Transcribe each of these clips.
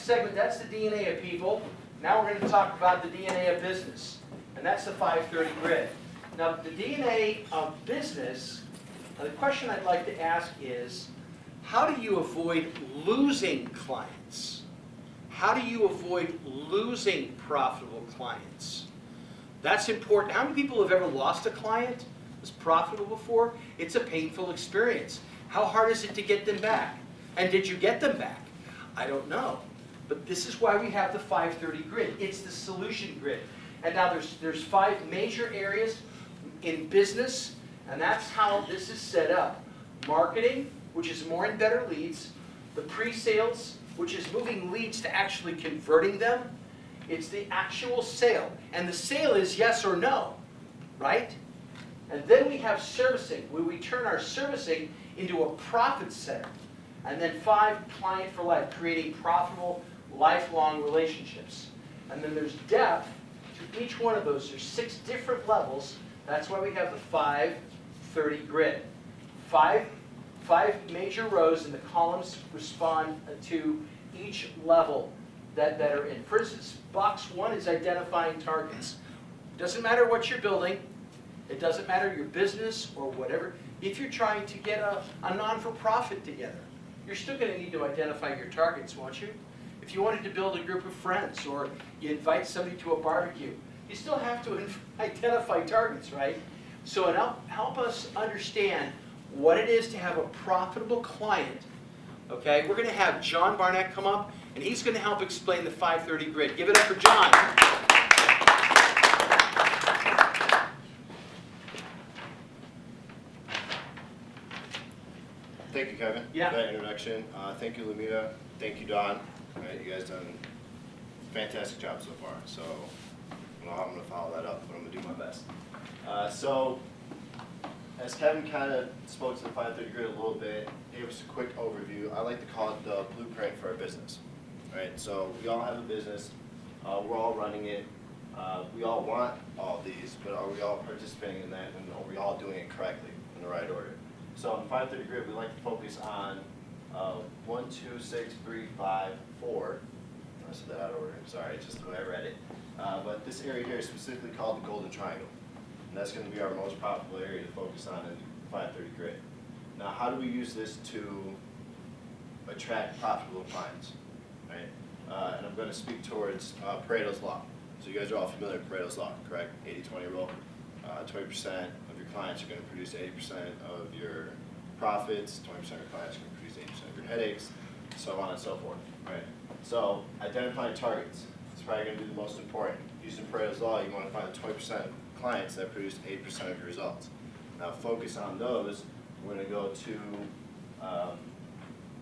segment, that's the DNA of people. Now we're going to talk about the DNA of business, and that's the 530 grid. Now, the DNA of business, the question I'd like to ask is, how do you avoid losing clients? How do you avoid losing profitable clients? That's important. How many people have ever lost a client that's profitable before? It's a painful experience. How hard is it to get them back? And did you get them back? I don't know. But this is why we have the 530 grid. It's the solution grid. And now there's 5 major areas in business, and that's how this is set up. Marketing, which is more and better leads. The pre-sales, which is moving leads to actually converting them. It's the actual sale. And the sale is yes or no, right? And then we have servicing, where we turn our servicing into a profit center. And then 5, client for life, creating profitable, lifelong relationships. And then there's depth to each one of those. There's 6 different levels. That's why we have the 530 grid. 5 major rows, and the columns respond to each level that are in. For instance, box 1 is identifying targets. It doesn't matter what you're building. It doesn't matter your business or whatever. If you're trying to get a non-for-profit together, you're still going to need to identify your targets, won't you? If you wanted to build a group of friends, or you invite somebody to a barbecue, you still have to identify targets, right? So help us understand what it is to have a profitable client. Okay, we're going to have John Barnett come up, and he's going to help explain the 530 grid. Give it up for John. Thank you, Kevin, for that introduction. Thank you, Lamita. Thank you, Don. You guys done a fantastic job so far. So I don't know how I'm going to follow that up, but I'm going to do my best. So as Kevin kind of spoke to the 530 grid a little bit, gave us a quick overview. I like to call it the blueprint for our business. Right? So we all have a business. We're all running it. We all want all these, but are we all participating in that, and are we all doing it correctly in the right order? So in 530 grid, we like to focus on 1, 2, 6, 3, 5, 4. I said that out of order. Sorry, it's just the way I read it. But this area here is specifically called the golden triangle. And that's going to be our most profitable area to focus on in the 530 grid. Now, how do we use this to attract profitable clients? Right? And I'm going to speak towards Pareto's Law. So you guys are all familiar with Pareto's Law, correct? 80-20 rule. 20% of your clients are going to produce 80% of your profits. 20% of your clients are going to produce 80% of your headaches, so on and so forth. Right? So identifying targets is probably going to be the most important. Using Pareto's Law, you want to find the 20% of clients that produce 8% of your results. Now focus on those. We're going to go to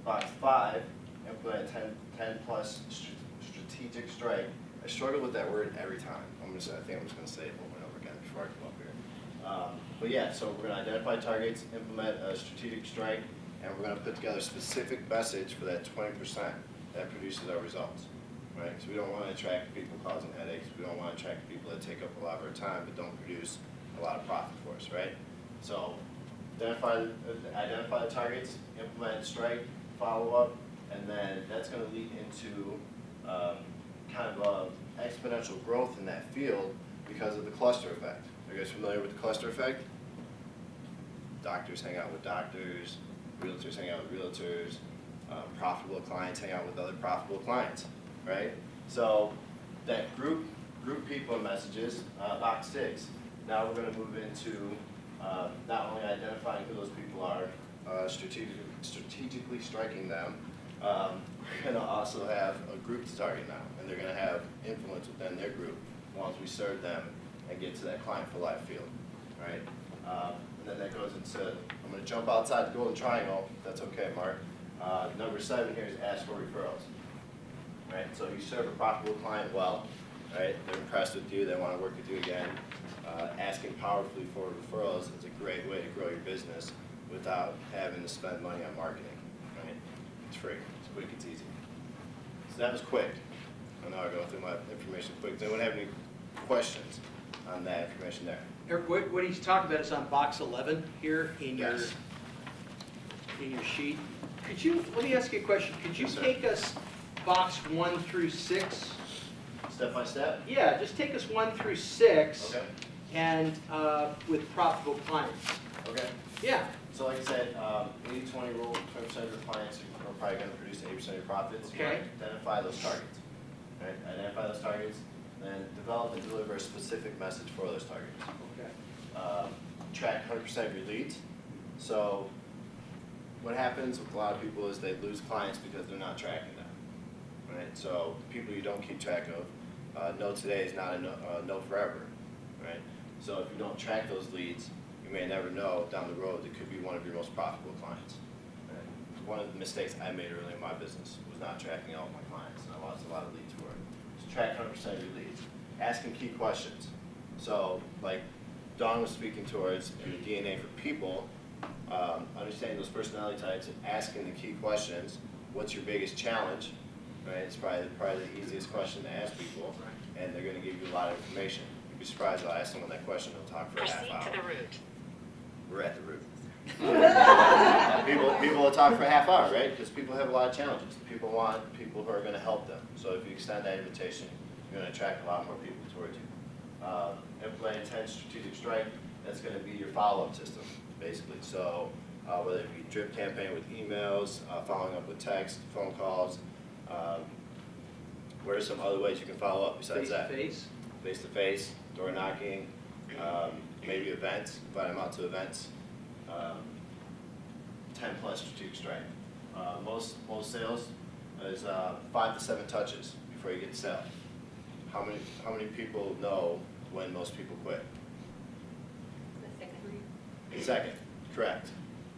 box 5, implement 10 plus strategic strike. I struggle with that word every time. I think I'm just going to say it over and over again before I come up here. But yeah, so we're going to identify targets, implement a strategic strike, and we're going to put together a specific message for that 20% that produces our results. Right? So we don't want to attract people causing headaches. We don't want to attract people that take up a lot of our time but don't produce a lot of profit for us. Right? So identify the targets, implement strike, follow up, and then that's going to lead into kind of exponential growth in that field because of the cluster effect. Are you guys familiar with the cluster effect? Doctors hang out with doctors, realtors hang out with realtors, profitable clients hang out with other profitable clients, right? So that group people messages, box 6. Now we're going to move into not only identifying who those people are, strategically striking them. We're going to also have a group to target now, and they're going to have influence within their group once we serve them and get to that client for life field, right? And then that goes into, I'm going to jump outside the golden triangle, if that's okay, Mark. Number 7 here is ask for referrals, right? So you serve a profitable client well, right? They're impressed with you, they want to work with you again. Asking powerfully for referrals is a great way to grow your business without having to spend money on marketing, right? It's free, it's quick, it's easy. So that was quick. I know I go through my information quick. Does anyone have any questions on that information there? Eric, what he's talking about is on box 11 here in your sheet. Could you, let me ask you a question. Could you Yes, sir. take us box 1 through 6. Step by step? Yeah, just take us 1 through 6 Okay. and with profitable clients. Okay. Yeah. So like I said, 80-20 rule, 20% of your clients are probably going to produce 80% of your profits. You Okay. want to identify those targets. Right? Identify those targets, then develop and deliver a specific message for those targets. Okay. Track 100% of your leads. So what happens with a lot of people is they lose clients because they're not tracking them. Right? So people you don't keep track of, no today is not a no forever. Right? So if you don't track those leads, you may never know down the road it could be one of your most profitable clients. Right? One of the mistakes I made early in my business was not tracking all of my clients, and I lost a lot of leads for it. So track 100% of your leads. Asking key questions. So like Dawn was speaking towards your DNA for people, understanding those personality types and asking the key questions. What's your biggest challenge? Right? It's probably the easiest question to ask people, and they're going to give you a lot of information. You'd be surprised I'll ask someone that question, they'll talk for a half hour. Proceed to the root. We're at the root. people will talk for a half hour, right? Because people have a lot of challenges. People want people who are going to help them. So if you extend that invitation, you're going to attract a lot more people towards you. Implement intense strategic strike, that's going to be your follow-up system, basically. So whether it be drip campaign with emails, following up with text, phone calls, what are some other ways you can follow up besides that? Face-to-face? Face-to-face, door knocking, maybe events, invite them out to events. 10 plus strategic strike. Most sales is 5 to 7 touches before you get to sale. How many people know when most people quit? The second, correct.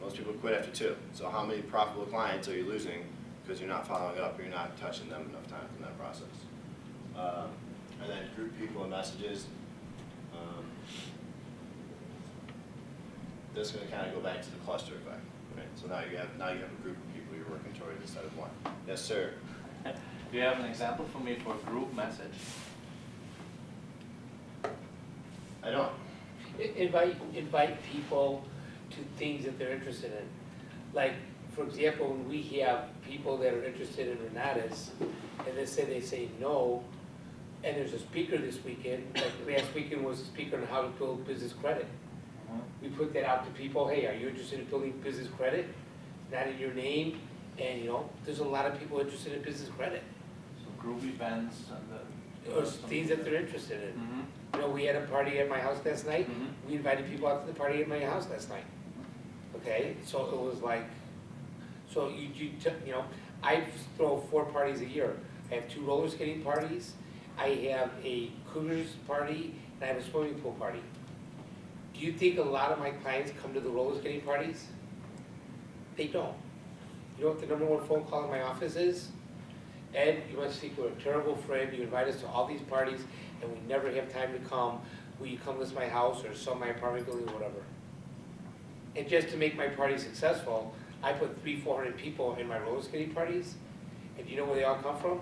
Most people quit after 2. So how many profitable clients are you losing because you're not following up or you're not touching them enough times in that process? And then group people in messages. This is going to kind of go back to the cluster effect, right? So now you have a group of people you're working toward instead of one. Yes, sir. Do you have an example for me for a group message? I don't. Invite people to things that they're interested in. Like, for example, when we have people that are interested in Renata's, and they say no, and there's a speaker this weekend, like last weekend was a speaker on how to build business credit. We put that out to people, hey, are you interested in building business credit? Not in your name, and there's a lot of people interested in business credit. So group events and Or things that they're interested in. Mm-hmm. We had a party at my house last night. Mhm. We invited people out to the party at my house last night. Okay, so it was like, I throw 4 parties a year. I have 2 roller skating parties, I have a Cougars party, and I have a swimming pool party. Do you think a lot of my clients come to the roller skating parties? They don't. You know what the #1 phone call in my office is? Ed, you must think we're a terrible friend, you invite us to all these parties, and we never have time to come. Will you come list my house or sell my apartment building, whatever? And just to make my party successful, I put 300-400 people in my roller skating parties, and do you know where they all come from?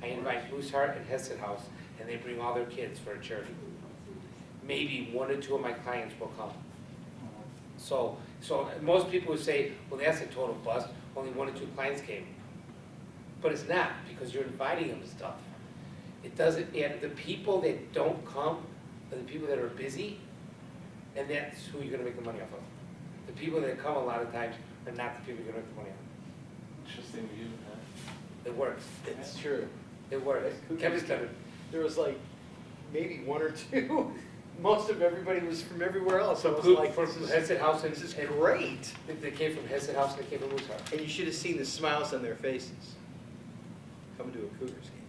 I invite Mooseheart and Hesed House, and they bring all their kids for a charity. Maybe 1 or 2 of my clients will come. So most people would say, well, that's a total bust, only 1 or 2 clients came. But it's not, because you're inviting them to stuff. It doesn't, and the people that don't come are the people that are busy, and that's who you're gonna make the money off of. The people that come a lot of times are not the people you're gonna make the money off. Interesting view, huh? It works. It's true. It works. Kevin's done it. There was like maybe 1 or 2. Most of everybody was from everywhere else. So So it was who, like, from Hesed House, and this is great. they came from Hesed House, and they came from Mooseheart. And you should have seen the smiles on their faces. Coming to a Cougars game.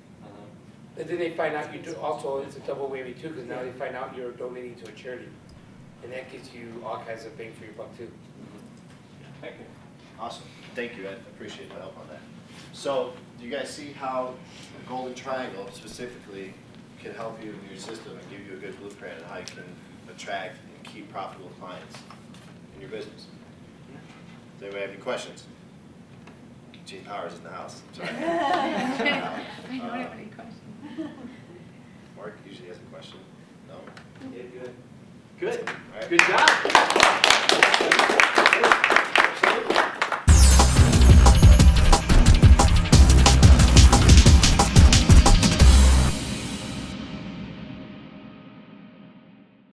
And then they find out you do, also, it's a double whammy too, because now they find out you're donating to a charity. And that gives you all kinds of bang for your buck too. Thank you. Awesome. Thank you. I appreciate the help on that. So do you guys see how the golden triangle specifically can help you in your system and give you a good blueprint on how you can attract and keep profitable clients in your business? Does anybody have any questions? Gene Powers in the house. Sorry. I don't have any questions. Mark usually has a question. No? Yeah, good. Good. All right. Good job.